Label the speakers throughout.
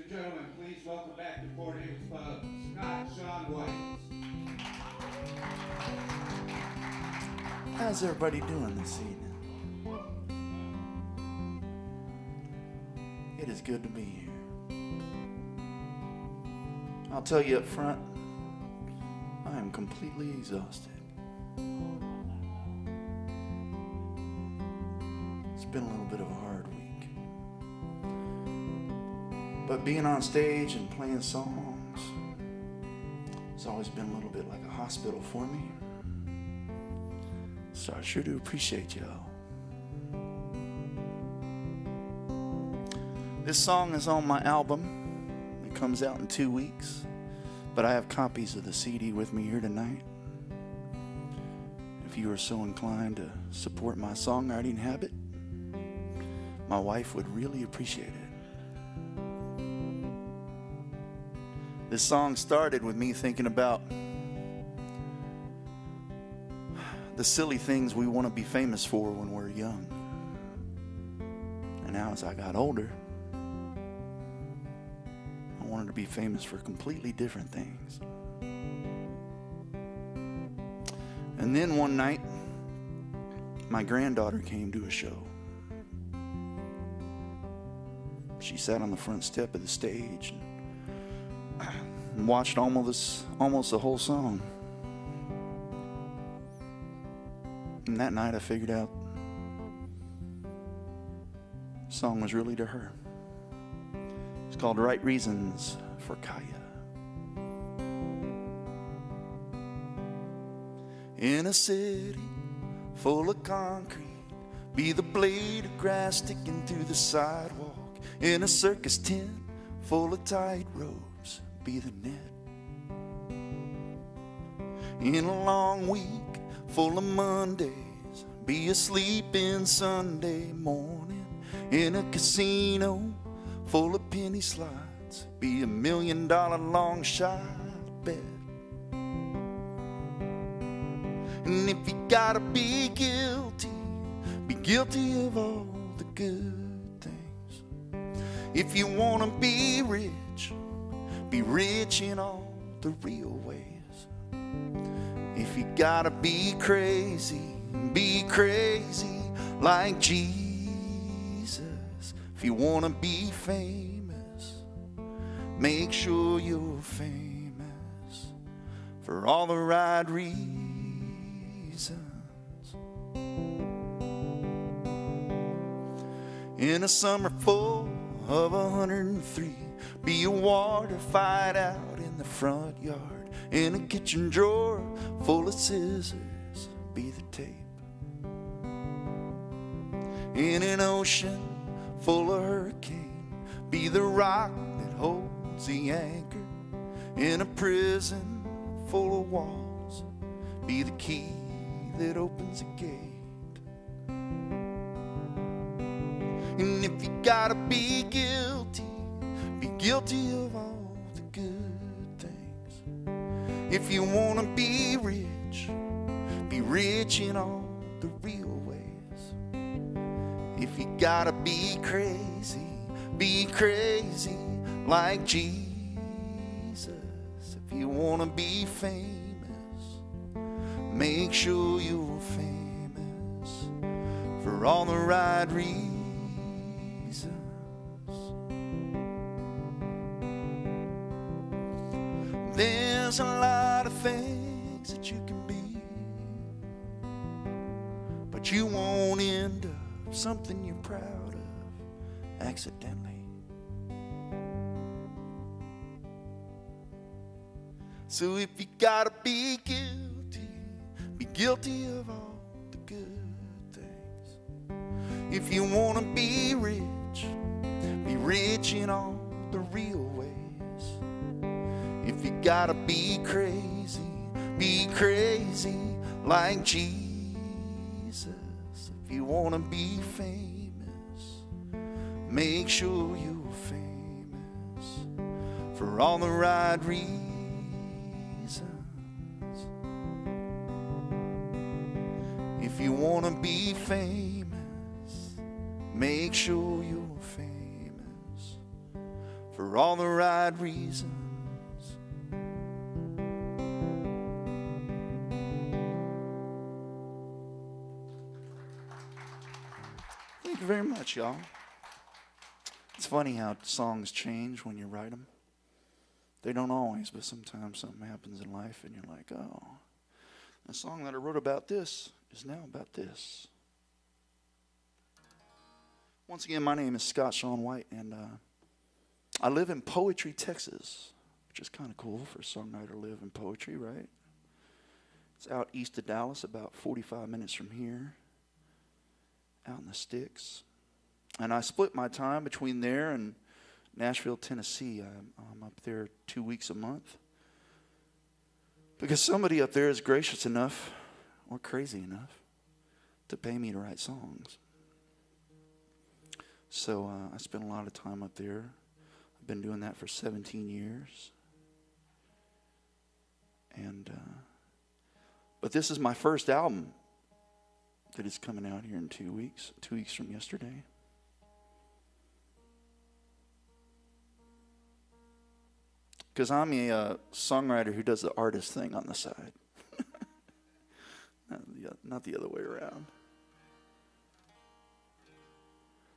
Speaker 1: and gentlemen, please welcome back to Fort Hays Pub, Scott Sean White.
Speaker 2: How's everybody doing this evening? It is good to be here. I'll tell you up front, I am completely exhausted. It's been a little bit of a hard week. But being on stage and playing songs, it's always been a little bit like a hospital for me. So I sure do appreciate y'all. This song is on my album. It comes out in 2 weeks. But I have copies of the CD with me here tonight. If you are so inclined to support my songwriting habit, my wife would really appreciate it. This song started with me thinking about the silly things we want to be famous for when we're young. And now as I got older, I wanted to be famous for completely different things. And then one night, my granddaughter came to a show. She sat on the front step of the stage and watched almost the whole song. And that night I figured out the song was really to her. It's called Right Reasons for Kaya. In a city full of concrete, be the blade of grass sticking through the sidewalk. In a circus tent full of tight ropes, be the net. In a long week full of Mondays, be asleep in Sunday morning. In a casino full of penny slots, be $1 million long shot bet. And if you gotta be guilty of all the good things. If you wanna be rich in all the real ways. If you gotta be crazy like Jesus. If you wanna be famous, make sure you're famous for all the right reasons. In a summer full of 103, be a water fight out in the front yard. In a kitchen drawer full of scissors, be the tape. In an ocean full of hurricane, be the rock that holds the anchor. In a prison full of walls, be the key that opens the gate. And if you gotta be guilty of all the good things. If you wanna be rich in all the real ways. If you gotta be crazy like Jesus. If you wanna be famous, make sure you're famous for all the right reasons. There's a lot of things that you can be, but you won't end up something you're proud of accidentally. So if you gotta be guilty of all the good things. If you wanna be rich in all the real ways. If you gotta be crazy like Jesus. If you wanna be famous, make sure you're famous for all the right reasons. If you wanna be famous, make sure you're famous for all the right reasons. Thank you very much, y'all. It's funny how songs change when you write them. They don't always, but sometimes something happens in life and you're like, oh, the song that I wrote about this is now about this. Once again, my name is Scott Sean White, and I live in Poetry, Texas, which is kind of cool for a songwriter to live in poetry, right? It's out east of Dallas, about 45 minutes from here, out in the sticks. And I split my time between there and Nashville, Tennessee. I'm up there 2 weeks a month because somebody up there is gracious enough or crazy enough to pay me to write songs. So I spent a lot of time up there. I've been doing that for 17 years. And but this is my first album that is coming out here in 2 weeks, 2 weeks from yesterday. Because I'm a songwriter who does the artist thing on the side. Not the other way around.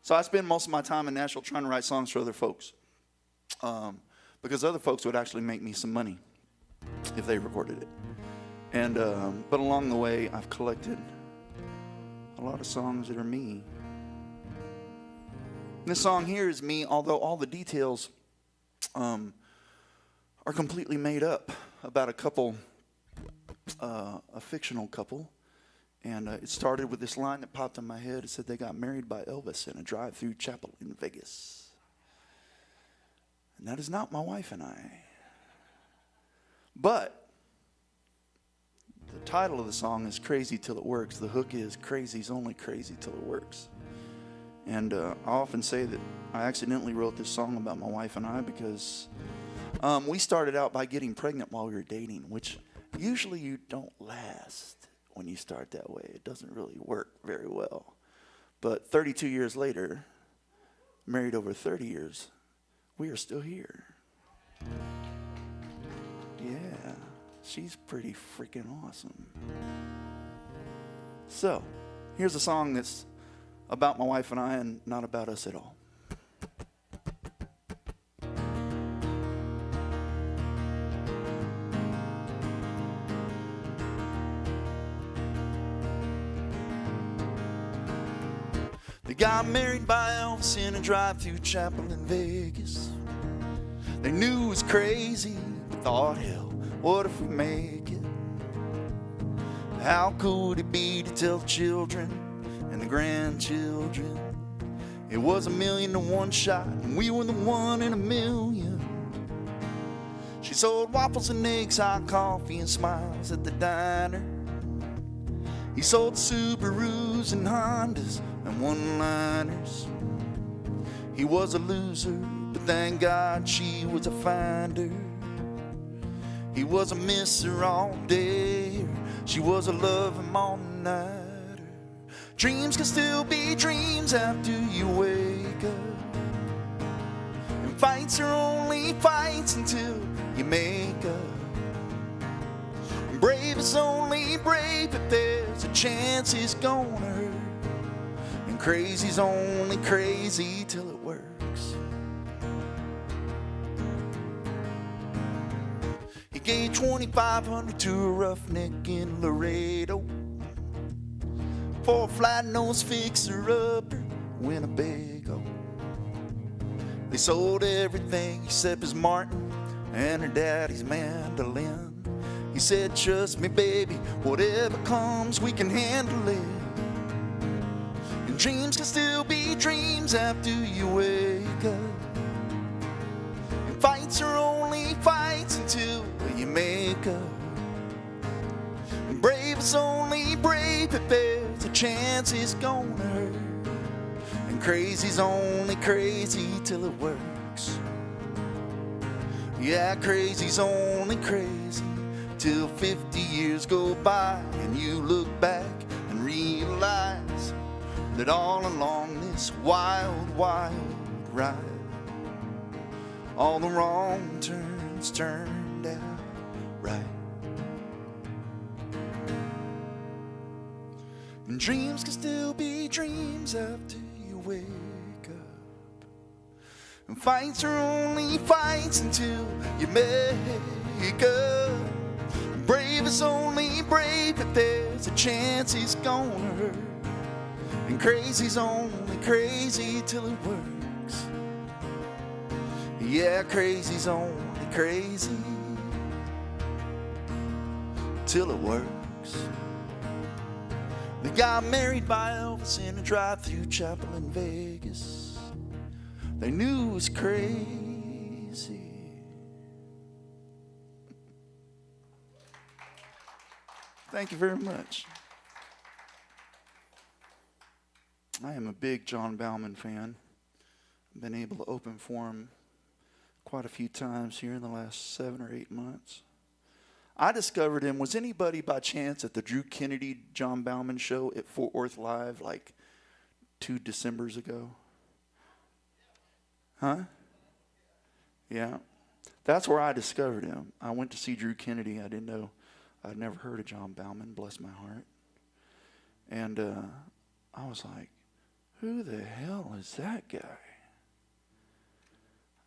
Speaker 2: So I spend most of my time in Nashville trying to write songs for other folks. Because other folks would actually make me some money if they recorded it. And but along the way, I've collected a lot of songs that are me. This song here is me, although all the details are completely made up about a couple, a fictional couple. And it started with this line that popped in my head. It said they got married by Elvis in a drive-through chapel in Vegas. And that is not my wife and I. But the title of the song is Crazy Till It Works. The hook is Crazy's Only Crazy Till It Works. And I often say that I accidentally wrote this song about my wife and I because we started out by getting pregnant while we were dating, which usually you don't last when you start that way. It doesn't really work very well. But 32 years later, married over 30 years, we are still here. Yeah, she's pretty freaking awesome. So, here's a song that's about my wife and I and not about us at all. They got married by Elvis in a drive-through chapel in Vegas. They knew it was crazy, but thought, hell, what if we make it? How cool would it be to tell the children and the grandchildren it was 1,000,000 to 1 shot and we were the 1 in 1,000,000? She sold waffles and eggs, hot coffee and smiles at the diner. He sold Subarus and Hondas and one-liners. He was a loser, but thank God she was a finder. He was a misser all day, she was a love him all nighter. Dreams can still be dreams after you wake up, and fights are only fights until you make up. Brave is only brave if there's a chance it's gonna hurt. And crazy's only crazy till it works. He gave $2,500 to a roughneck in Laredo for a flat-nosed fixer-upper Winnebago. They sold everything except his Martin and her daddy's mandolin. He said, trust me, baby, whatever comes, we can handle it. And dreams can still be dreams after you wake up. And fights are only fights until you make up. And brave is only brave if there's a chance it's gonna hurt. And crazy's only crazy till it works. Yeah, crazy's only crazy till 50 years go by and you look back and realize that all along this wild, wild ride, all the wrong turns turned out right. And dreams can still be dreams after you wake up. And fights are only fights until you make up. Brave is only brave if there's a chance he's gonna hurt. And crazy's only crazy till it works. Yeah, crazy's only crazy till it works. They got married by Elvis in a drive-through chapel in Vegas. They knew it was crazy. Thank you very much. I am a big John Bauman fan. I've been able to open for him quite a few times here in the last 7 or 8 months. I discovered him. Was anybody by chance at the Drew Kennedy John Bauman show at Fort Worth Live like 2 Decembers ago? Huh? Yeah. That's where I discovered him. I went to see Drew Kennedy. I didn't know. I'd never heard of John Bauman, bless my heart. And I was like, who the hell is that guy?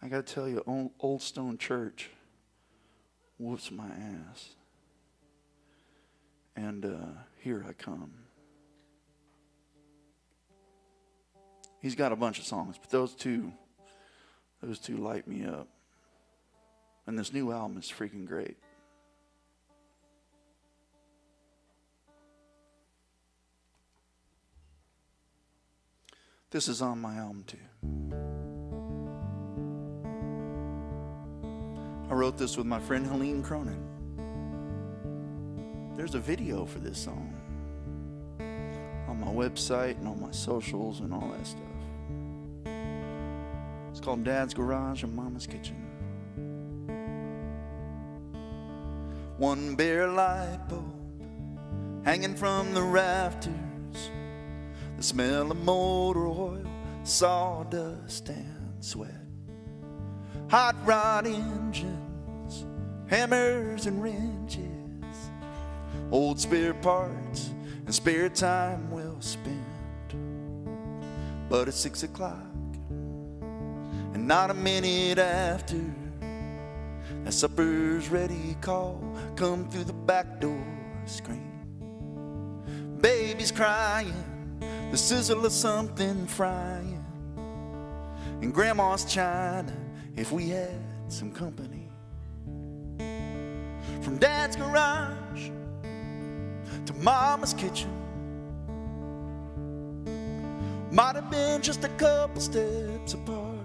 Speaker 2: I got to tell you, Old Stone Church whoops my ass. And here I come. He's got a bunch of songs, but those two light me up. And this new album is freaking great. This is on my album too. I wrote this with my friend Helene Cronin. There's a video for this song on my website and on my socials and all that stuff. It's called Dad's Garage and Mama's Kitchen. One bare light bulb hanging from the rafters. The smell of motor oil, sawdust and sweat. Hot rod engines, hammers and wrenches. Old spare parts and spare time well spent. But it's 6 o'clock and not a minute after. That supper's ready call come through the back door screen. Baby's crying, the sizzle of something frying. And Grandma's china if we had some company. From Dad's garage to Mama's kitchen, might have been just a couple steps apart.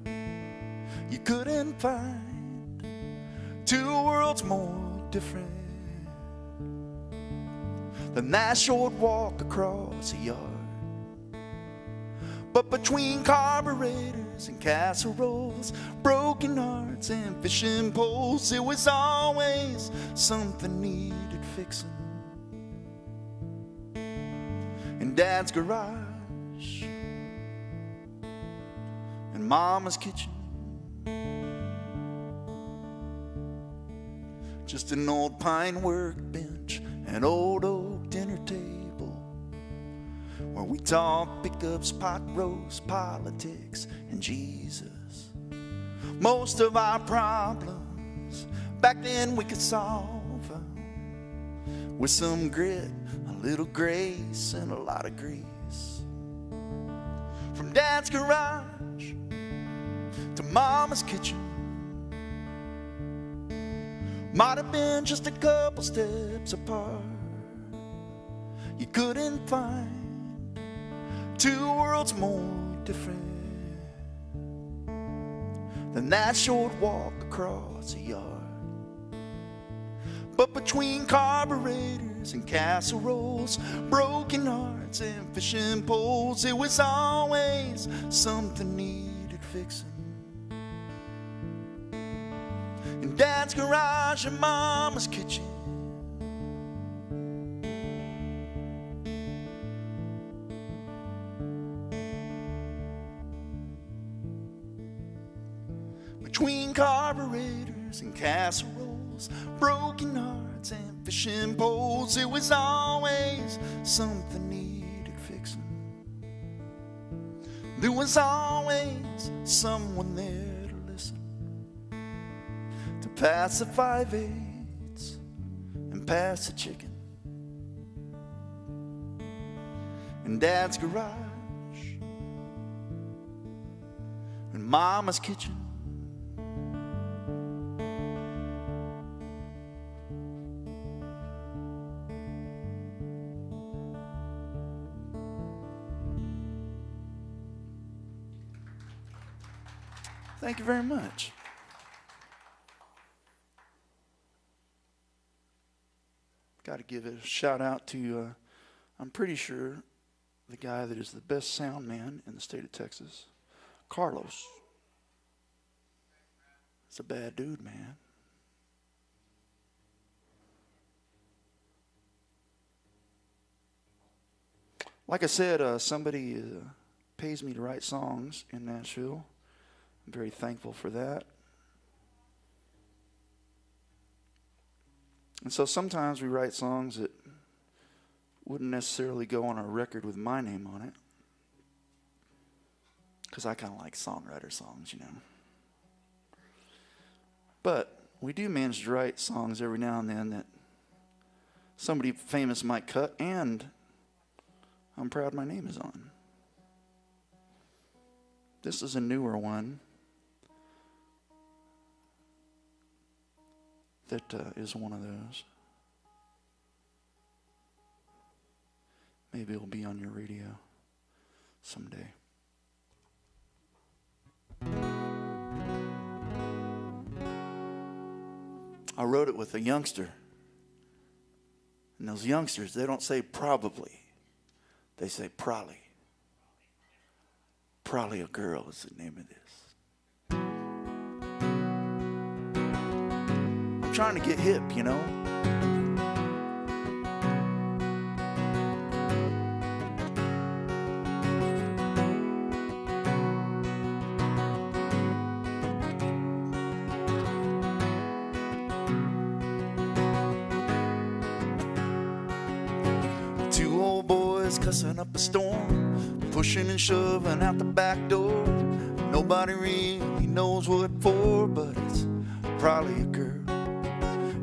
Speaker 2: You couldn't find 2 worlds more different than that short walk across a yard. But between carburetors and casseroles, broken hearts and fishing poles, it was always something needed fixing. In Dad's garage and Mama's kitchen, just an old pine workbench, an old oak dinner table, where we talk pickups, pot roast, politics, and Jesus. Most of our problems back then we could solve with some grit, a little grace, and a lot of grease. From Dad's garage to Mama's kitchen, might have been just a couple steps apart. You couldn't find 2 worlds more different than that short walk across a yard. But between carburetors and casseroles, broken hearts and fishing poles, it was always something needed fixing. In Dad's garage and Mama's kitchen, between carburetors and casseroles, broken hearts and fishing poles. It was always something needed fixing. There was always someone there to listen, to pass the 5/8 and pass the chicken. In Dad's garage, in Mama's kitchen. Thank you very much. Got to give a shout out to, I'm pretty sure, the guy that is the best sound man in the state of Texas, Carlos. It's a bad dude, man. Like I said, somebody pays me to write songs in Nashville. I'm very thankful for that. And so sometimes we write songs that wouldn't necessarily go on a record with my name on it, because I kind of like songwriter songs, you know. But we do manage to write songs every now and then that somebody famous might cut, and I'm proud my name is on. This is a newer one that is one of those. Maybe it'll be on your radio someday. I wrote it with a youngster. And those youngsters, they don't say probably. They say probably. Probably a Girl is the name of this. I'm trying to get hip, you know. Two old boys cussing up a storm, pushing and shoving out the back door. Nobody really knows what for, but it's probably a girl.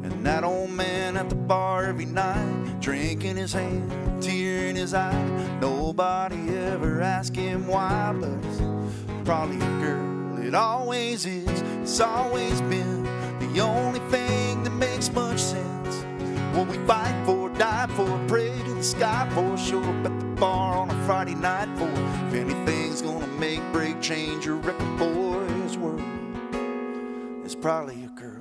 Speaker 2: And that old man at the bar every night, drinking his hand, tear in his eye. Nobody ever asked him why, but it's probably a girl. It always is, it's always been the only thing that makes much sense. What we fight for, die for, pray to the sky for, show up at the bar on a Friday night for. If anything's gonna make, break, change, or wreck a boy's world, it's probably a girl.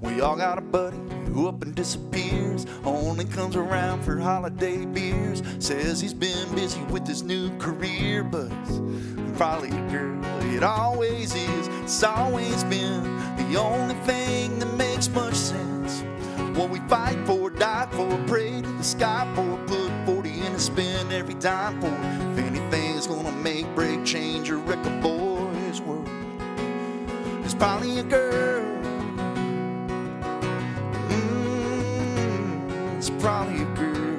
Speaker 2: We all got a buddy who up and disappears, only comes around for holiday beers. Says he's been busy with his new career, but it's probably a girl. It always is, it's always been the only thing that makes much sense. What we fight for, die for, pray to the sky for, put 40 in a spin every time for. If anything's gonna make, break, change, or wreck a boy's world, it's probably a girl. It's probably a girl.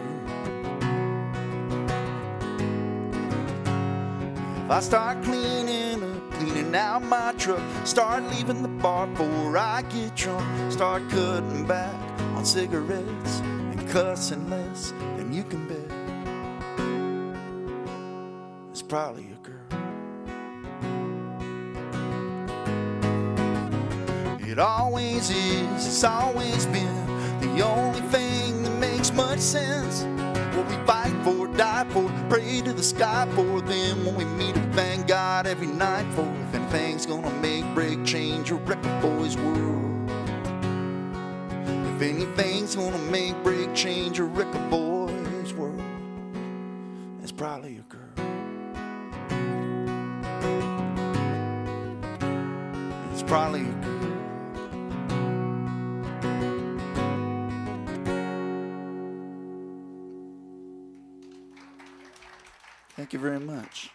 Speaker 2: If I start cleaning out my truck, start leaving the bar before I get drunk, start cutting back on cigarettes and cussing less than you can bet, it's probably a girl. It always is, it's always been the only thing that makes much sense. What we fight for, die for, pray to the sky for. Then when we meet a thank God every night for. If anything's gonna make, break, change, or wreck a boy's world, if anything's gonna make, break, change, or wreck a boy's world, it's probably a girl. It's probably a girl. Thank you very much.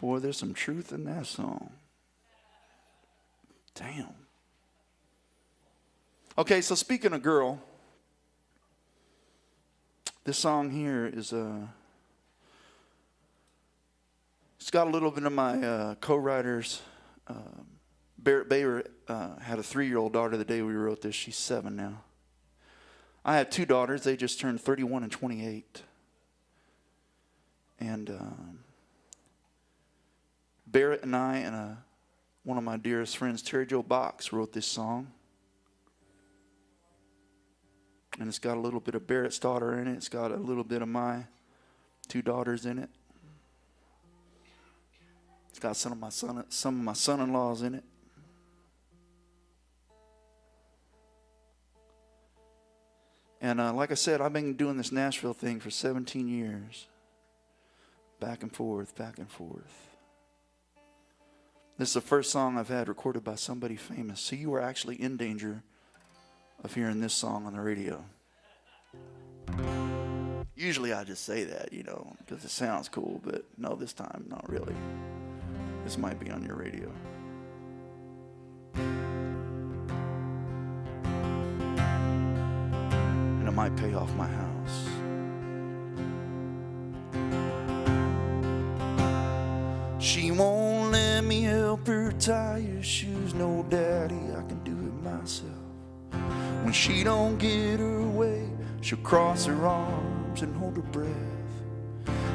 Speaker 2: Boy, there's some truth in that song. Damn. Okay, so speaking of girl, this song here is it's got a little bit of my co-writers. Barrett Bayer had a 3-year-old daughter the day we wrote this. She's 7 now. I have 2 daughters. They just turned 31 and 28. And Barrett and I and one of my dearest friends, Terry Joe Box, wrote this song. And it's got a little bit of Barrett's daughter in it. It's got a little bit of my 2 daughters in it. It's got some of my son-in-laws in it. And like I said, I've been doing this Nashville thing for 17 years. Back and forth, back and forth. This is the first song I've had recorded by somebody famous. So you were actually in danger of hearing this song on the radio. Usually I just say that, you know, because it sounds cool. But no, this time, not really. This might be on your radio. And it might pay off my house. She won't let me help her tie her shoes. No, daddy, I can do it myself. When she don't get her way, she'll cross her arms and hold her breath.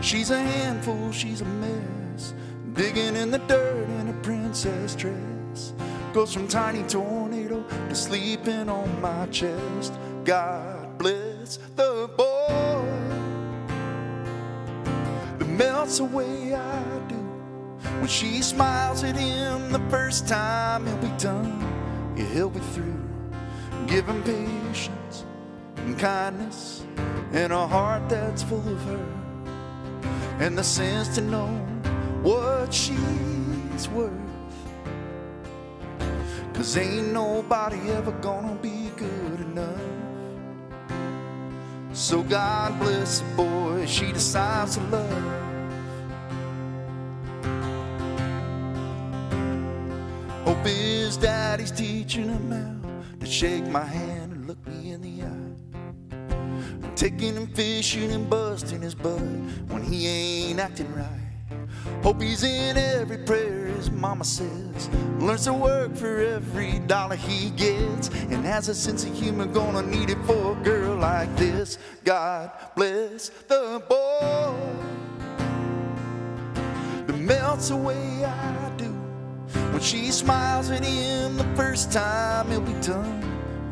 Speaker 2: She's a handful, she's a mess, digging in the dirt in a princess dress. Goes from tiny tornado to sleeping on my chest. God bless the boy that melts away I do. When she smiles at him the first time, he'll be done, yeah, he'll be through. Give him patience and kindness and a heart that's full of her, and the sense to know what she's worth. 'Cause ain't nobody ever gonna be good enough. So God bless the boy she decides to love. Hope his daddy's teaching him how to shake my hand and look me in the eye. Taking him fishing and busting his butt when he ain't acting right. Hope he's in every prayer his mama says, learns to work for every dollar he gets, and has a sense of humor, gonna need it for a girl like this. God bless the boy that melts away I do. When she smiles at him the first time, he'll be done,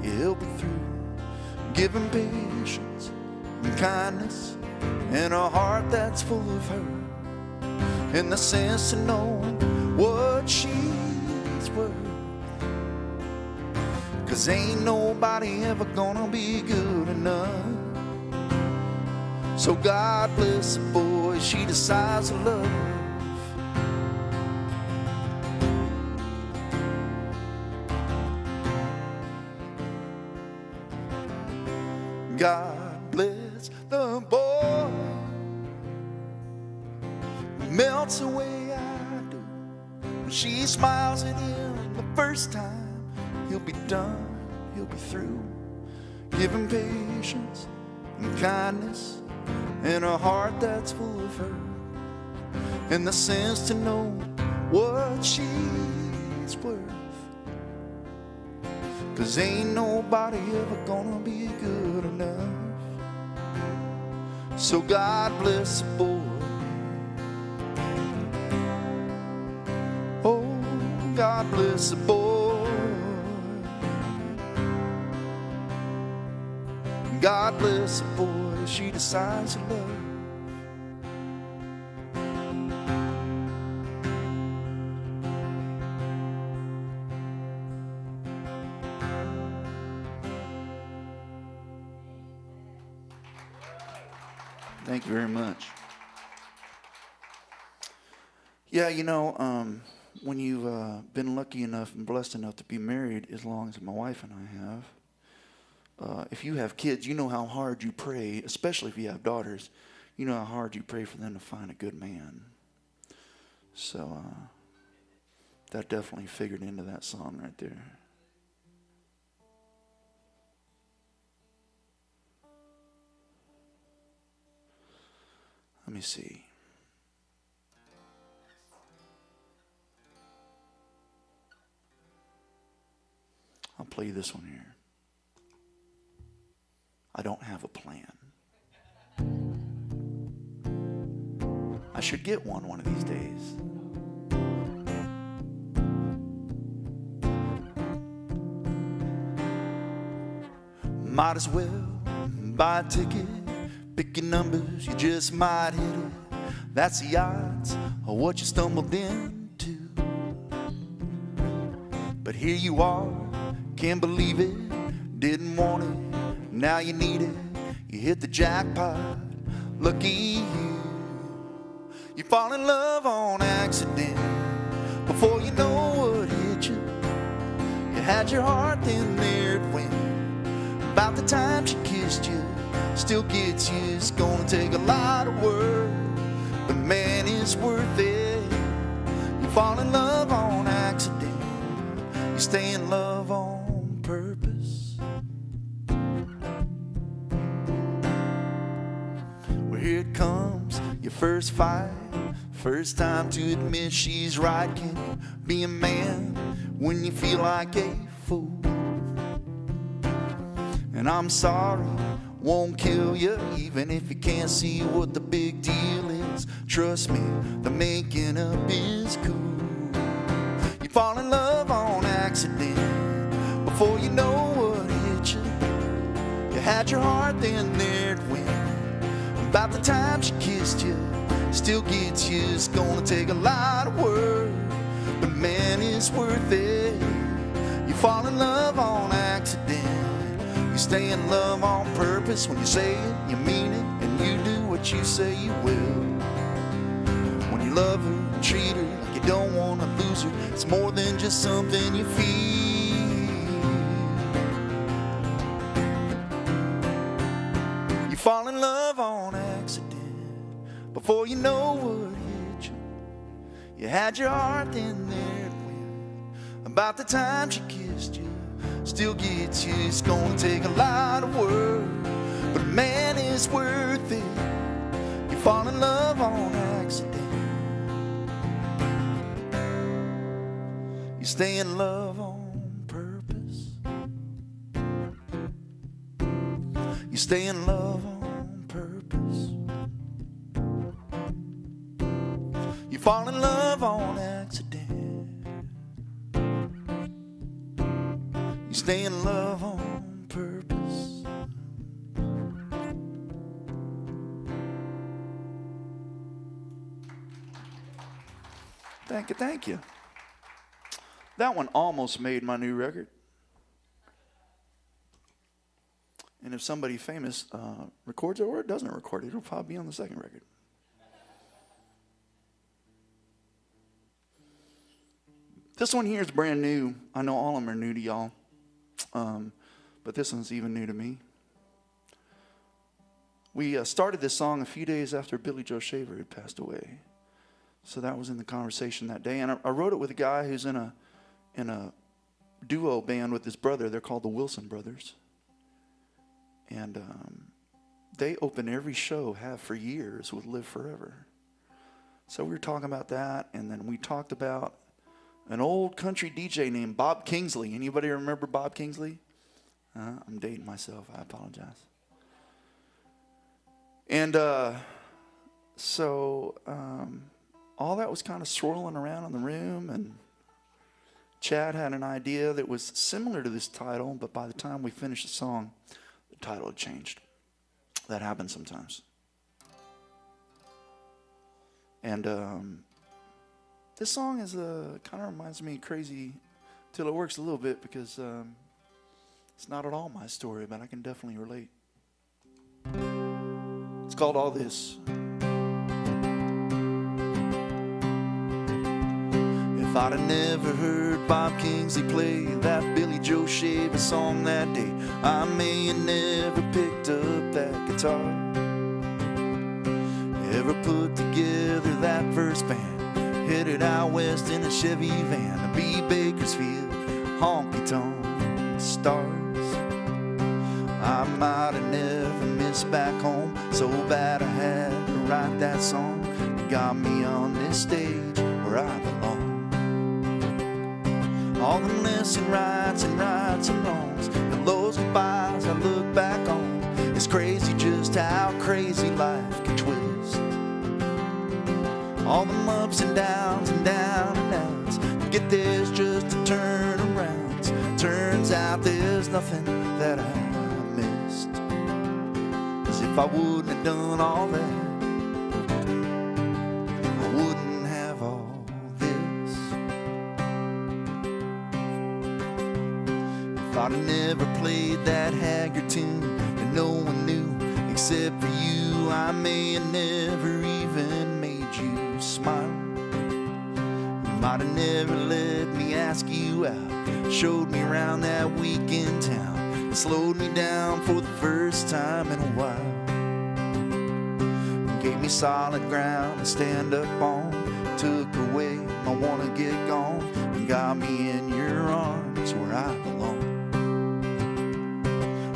Speaker 2: yeah, he'll be through. Give him patience and kindness and a heart that's full of her, and the sense to know what she's worth. 'Cause ain't nobody ever gonna be good enough. So God bless the boy she decides to love. God bless the boy melts away I do. When she smiles at him the first time, he'll be done, he'll be through. Give him patience and kindness and a heart that's full of her, and the sense to know what she's worth. 'Cause ain't nobody ever gonna be good enough. So God bless the boy. Oh, God bless the boy. God bless the boy she decides to love. Thank you very much. Yeah, you know, when you've been lucky enough and blessed enough to be married as long as my wife and I have, if you have kids, you know how hard you pray, especially if you have daughters. you know how hard you pray for them to find a good man. So that definitely figured into that song right there. Let me see. I'll play you this one here. I don't have a plan. I should get one of these days. Might as well buy a ticket. Pick your numbers, you just might hit it. That's the odds of what you stumbled into. But here you are, can't believe it. Didn't want it, now you need it. You hit the jackpot, lucky you. You fall in love on accident. Before you know what hit you, you had your heart, then there it went. About the time she kissed you, still gets you. It's gonna take a lot of work, but man, it's worth it. You fall in love on accident. You stay in love on purpose. Well, here it comes, your first fight. First time to admit she's right. Can you be a man when you feel like a fool? And I'm sorry, won't kill you, even if you can't see what the big deal is. Trust me, the making up is cool. You fall in love on accident. Before you know what hit you, you had your heart, then there it went. About the time she kissed you, still gets you. It's gonna take a lot of work, but man, it's worth it. You fall in love on accident. You stay in love on purpose. When you say it, you mean it, and you do what you say you will. When you love her and treat her like you don't want to lose her, it's more than just something you feel. You fall in love on accident. Before you know what hit you, you had your heart, then there it went. About the time she kissed you, still gets you. It's gonna take a lot of work, but man, it's worth it. You fall in love on accident. You stay in love on purpose. You stay in love on purpose. You fall in love on accident. Stay in love on purpose. Thank you, thank you. That one almost made my new record. And if somebody famous records it or it doesn't record it, it'll probably be on the second record. This one here is brand new. I know all of them are new to y'all. But this one's even new to me. We started this song a few days after Billy Joe Shaver had passed away. So that was in the conversation that day. And I wrote it with a guy who's in a duo band with his brother. They're called the Wilson Brothers. And they open every show, have for years, with Live Forever. So we were talking about that, and then we talked about an old country DJ named Bob Kingsley. Anybody remember Bob Kingsley? I'm dating myself. I apologize. And so all that was kind of swirling around in the room, and Chad had an idea that was similar to this title, but by the time we finished the song, the title had changed. That happens sometimes. And this song is kind of reminds me of Crazy Till It Works a little bit, because it's not at all my story, but I can definitely relate. It's called All This. If I'd have never heard Bob Kingsley play that Billy Joe Shaver song that day, I may have never picked up that guitar. ever put together that first band. Headed out west in a Chevy van to be Bakersfield, honky-tonk stars. I might have never missed back home, so bad I had to write that song that got me on this stage where I belong. All the missing rights and wrongs, and those goodbyes I look back on. It's crazy just how crazy life can twist. All them ups and downs and down and outs, to get there's just a turnarounds. Turns out there's nothing that I missed, 'cause if I wouldn't have done all that, I wouldn't have all this. If I'd have never played that Haggard tune that no one knew except for you, I may have never even made you smile. You might have never let me ask you out, showed me around that week in town, and slowed me down for the first time in a while. Gave me solid ground to stand up on, took away my wanna get gone, and got me in your arms where I belong.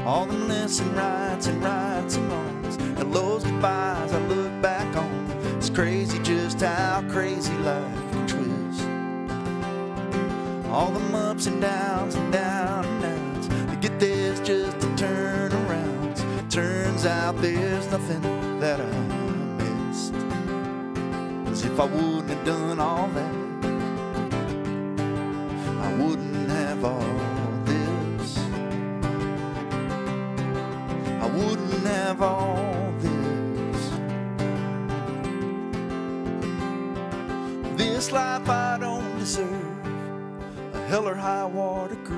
Speaker 2: All the missing rights and wrongs, and those goodbyes I look back on. It's crazy just how crazy life can twist. All the ups and downs and down and outs, to get there's just a turnarounds. Turns out there's nothing that I missed, 'cause if I wouldn't have done all that, I wouldn't have all this. I wouldn't have all this. This life I don't deserve, a hell or high water girl,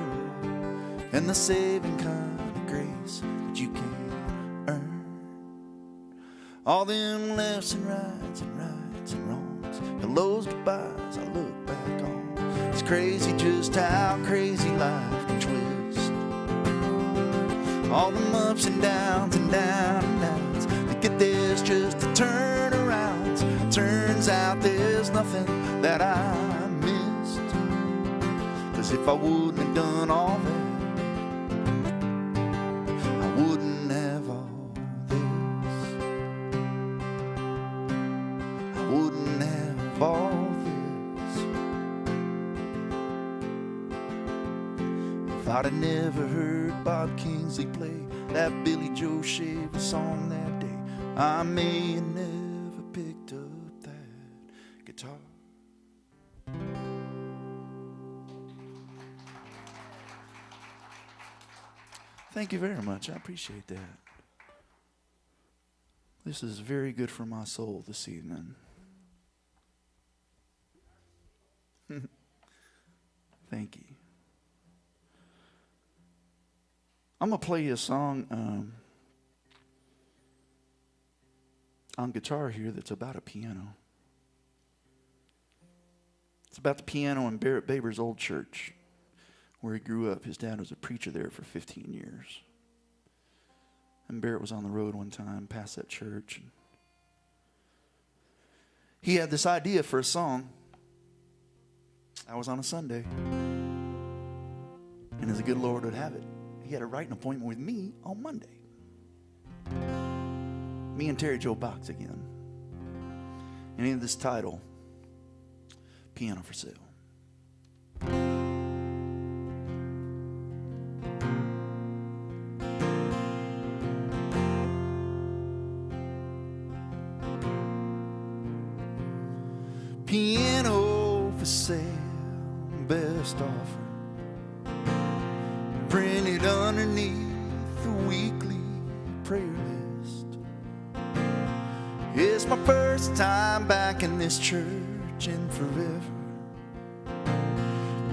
Speaker 2: and the saving kind of grace that you can't earn. All them lefts and rights and wrongs, and those goodbyes I look back on. It's crazy just how crazy life can twist. All them ups and downs and down and outs, to get there's just a turnarounds. Turns out there's nothing that I missed, 'cause if I wouldn't have done all that, I wouldn't have all this. I wouldn't have all this. If I'd have never heard Bob Kingsley play that Billy Joe Shaver song that day, I may have never picked up that guitar. Thank you very much. I appreciate that. This is very good for my soul this evening. Thank you. I'm going to play you a song on guitar here that's about a piano. It's about the piano in Barrett Baber's old church where he grew up. His dad was a preacher there for 15 years. And Barrett was on the road one time past that church. And he had this idea for a song. I was on a Sunday. And as the good Lord would have it, he had a writing appointment with me on Monday. Me and Terry Joe Box again. And he had this title, Piano for Sale. Piano for sale, best offer, printed underneath the weekly prayer list. It's my first time back in this church in forever,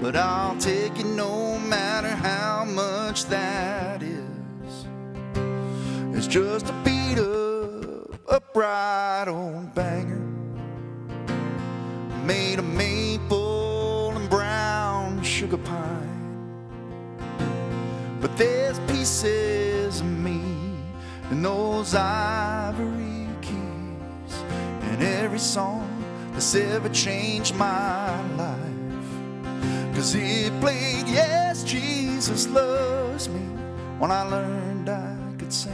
Speaker 2: but I'll take it no matter how much that is. It's just a beat up, upright old banger, made of maple and brown sugar pine. But there's pieces of me in those ivory keys, than every song that's ever changed my life. 'Cause it played Yes, Jesus Loves Me when I learned I could sing.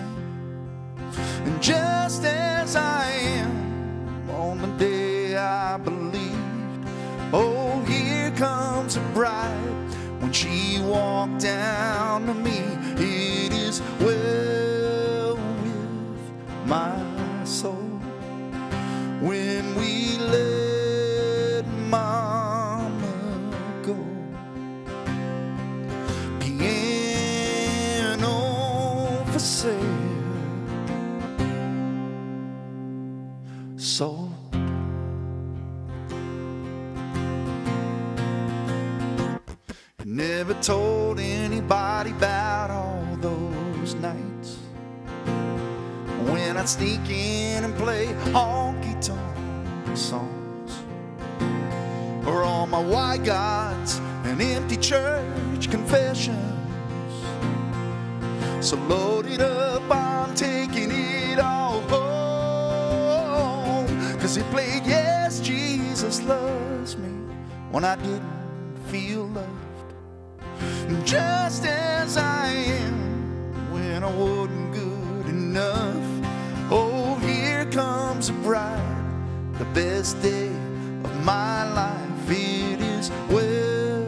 Speaker 2: And just as I am on the day I believed, oh, here comes a bride. When she walked down to me, it is well with my soul. When we let mama go, piano for sale, sold. Never told anybody about all those nights when I'd sneak in and play honky-tonk songs, or all my white gods and empty church confessions. So load it up, I'm taking it all home. 'Cause it played Yes, Jesus Loves Me when I didn't feel loved. Just as I am when I wasn't good enough. Oh, here comes a bride, the best day of my life. It is well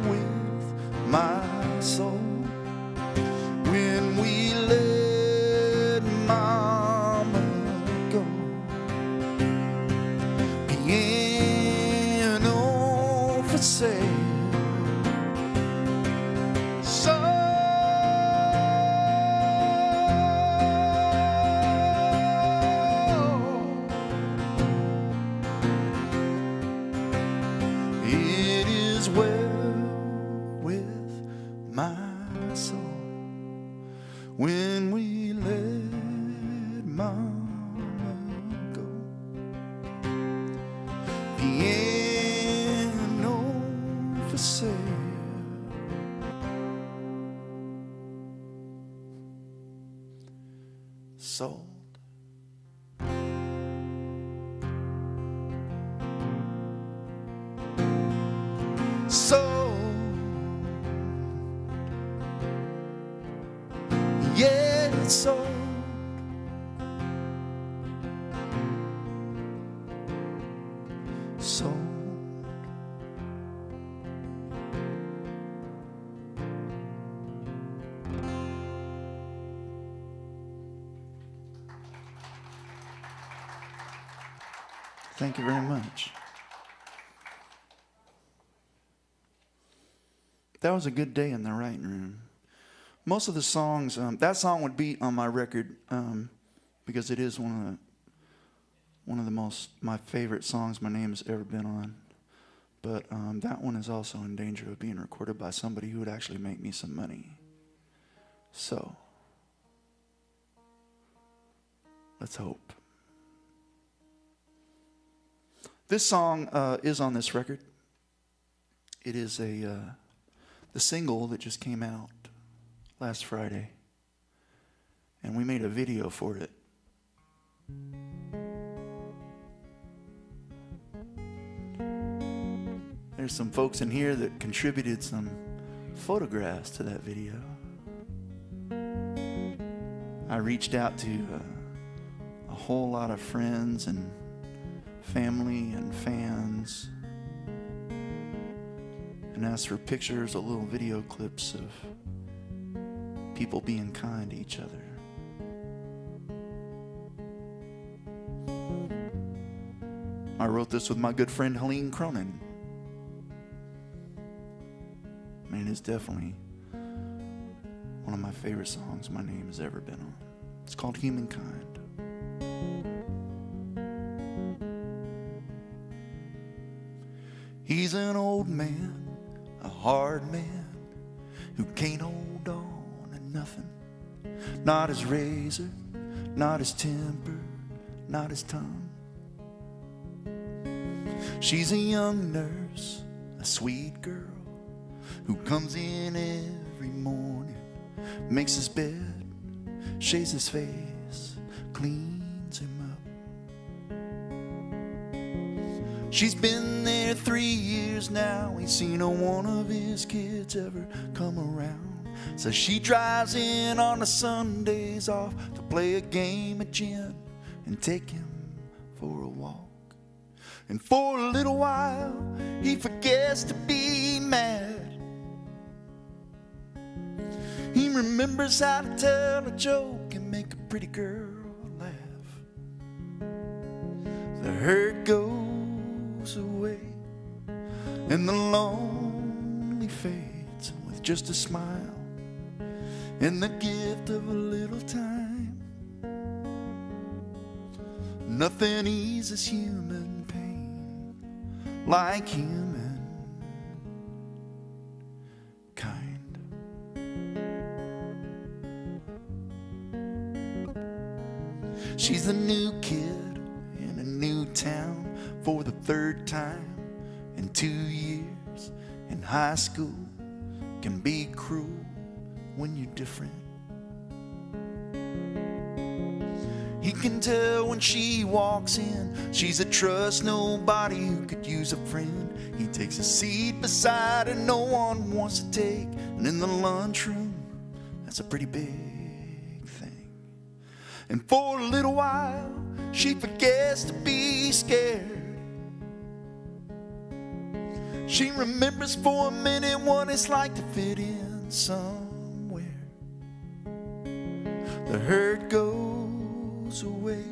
Speaker 2: with my soul. When we let mama go, piano for sale. When we let mama go, piano for sale. Sold. Yeah, it's sold. Sold. Thank you very much. That was a good day in the writing room. Most of the songs, that song would be on my record because it is one of the most, my favorite songs my name has ever been on. But that one is also in danger of being recorded by somebody who would actually make me some money. So, let's hope. This song is on this record. It is the single that just came out last Friday, and we made a video for it. There's some folks in here that contributed some photographs to that video. I reached out to a whole lot of friends and family and fans and asked for pictures of little video clips of people being kind to each other. I wrote this with my good friend Helene Cronin. I mean, it's definitely one of my favorite songs my name has ever been on. It's called Humankind. He's an old man, a hard man, who can't hold on to nothing. Not his razor, not his temper, not his tongue. She's a young nurse, a sweet girl, who comes in every morning, makes his bed, shaves his face, cleans him up. She's been there 3 years now. Ain't seen a one of his kids ever come around. So she drives in on the Sundays off to play a game of gin and take him for a walk. And for a little while he forgets to be mad. He remembers how to tell a joke and make a pretty girl laugh. The hurt goes away and the lonely fades with just a smile and the gift of a little time. Nothing eases human pain like human kind. She's a new kid in a new town for the 3rd time in 2 years. And high school can be cruel when you're different. He can tell when she walks in, she's a trust nobody who could use a friend. He takes a seat beside her no one wants to take. And in the lunchroom, that's a pretty big thing. And for a little while, she forgets to be scared. She remembers for a minute what it's like to fit in somewhere. The hurt goes away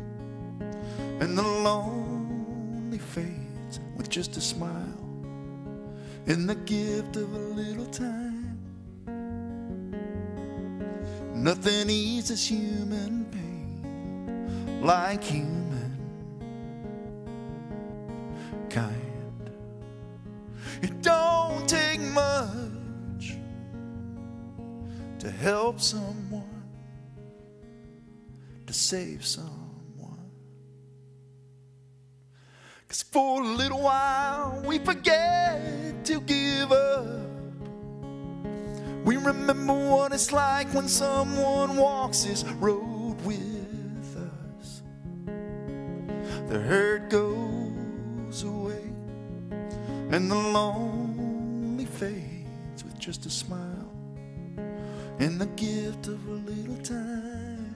Speaker 2: and the lonely fades with just a smile and the gift of a little time. Nothing eases human pain like human kind. It don't take much to help someone, to save someone. 'Cause for a little while we forget to give up. We remember what it's like when someone walks this road with us. The hurt goes away and the lonely fades with just a smile and the gift of a little time.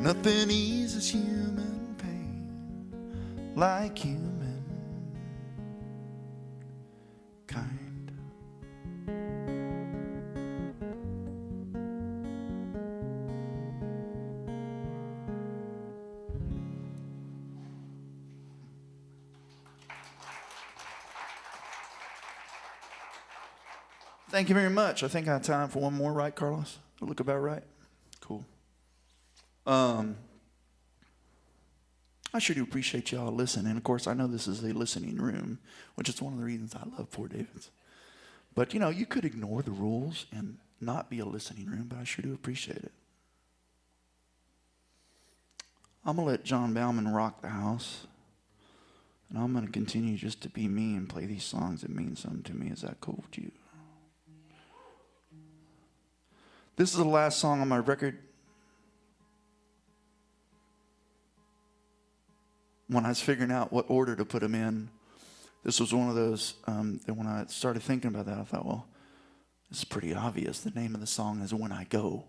Speaker 2: Nothing eases human pain like human kind. Thank you very much. I think I have time for one more, right, Carlos? It'll look about right. Cool. I sure do appreciate y'all listening. Of course, I know this is a listening room, which is one of the reasons I love Fort Davis. But, you know, you could ignore the rules and not be a listening room, but I sure do appreciate it. I'm going to let John Bauman rock the house. And I'm going to continue just to be me and play these songs that mean something to me. Is that cool with you? This is the last song on my record. When I was figuring out what order to put them in, this was one of those that when I started thinking about that, I thought, well, this is pretty obvious. The name of the song is When I Go.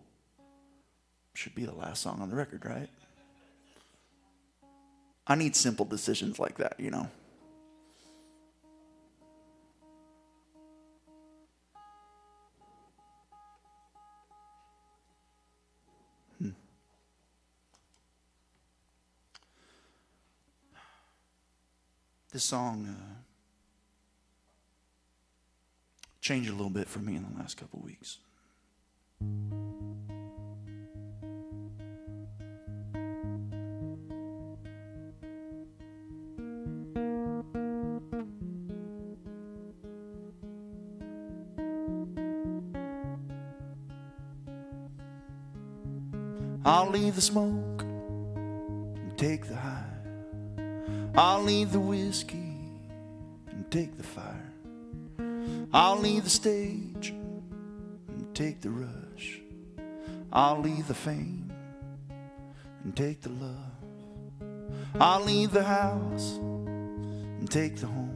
Speaker 2: Should be the last song on the record, right? I need simple decisions like that, you know. This song changed a little bit for me in the last couple weeks. I'll leave the smoke and take the high. I'll leave the whiskey and take the fire. I'll leave the stage and take the rush. I'll leave the fame and take the love. I'll leave the house and take the home.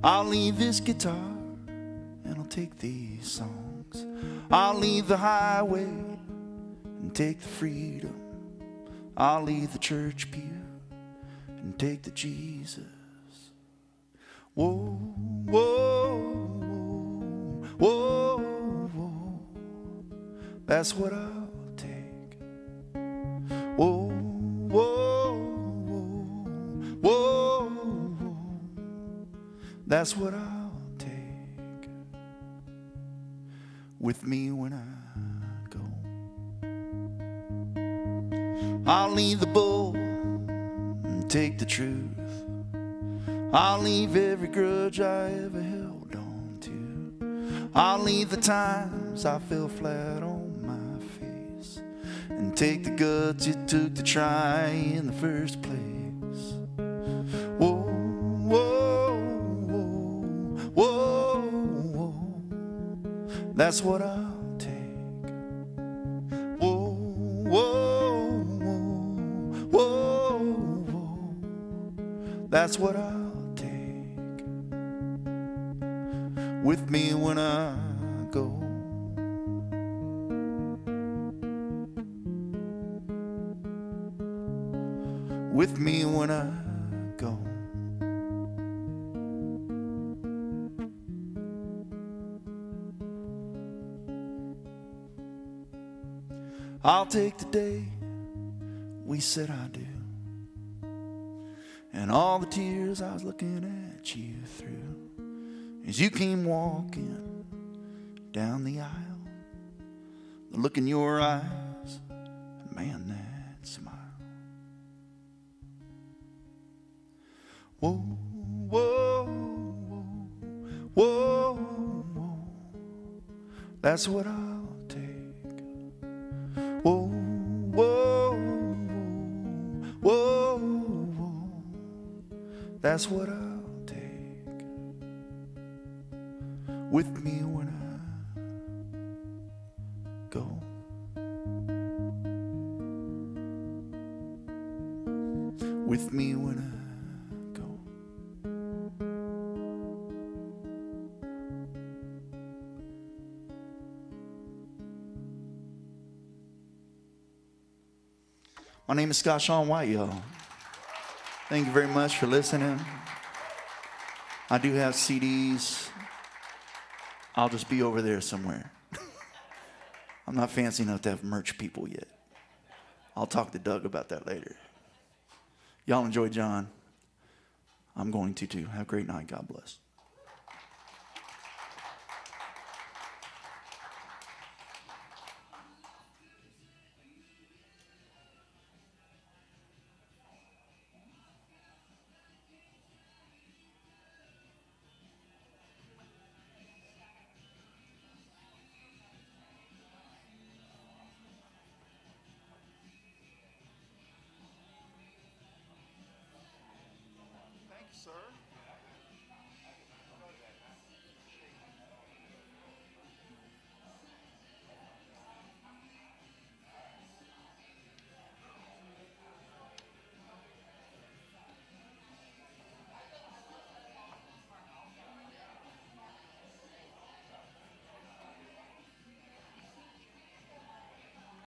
Speaker 2: I'll leave this guitar and I'll take these songs. I'll leave the highway and take the freedom. I'll leave the church pew and take the Jesus. Whoa, whoa, whoa, whoa. That's what I'll take. Whoa, whoa, whoa, whoa. That's what I'll take with me when I go. I'll leave the bull and take the truth. I'll leave every grudge I ever held on to. I'll leave the times I fell flat on my face and take the guts it took to try in the first place. Whoa, whoa, whoa, whoa, whoa. That's what I'll take. Whoa, whoa, whoa, whoa, whoa. That's what I'll with me when I go. With me when I go. I'll take the day we said I do, and all the tears I was looking at you through as you came walking down the aisle. The look in your eyes, man, that smile. Whoa, whoa, whoa, whoa, whoa. That's what I'll take. Whoa, whoa, whoa, whoa. That's what I'll with me when I go. With me when I go. My name is Scott Sean White, y'all. Thank you very much for listening. I do have CDs. I'll just be over there somewhere. I'm not fancy enough to have merch people yet. I'll talk to Doug about that later. Y'all enjoy John. I'm going to too. Have a great night. God bless.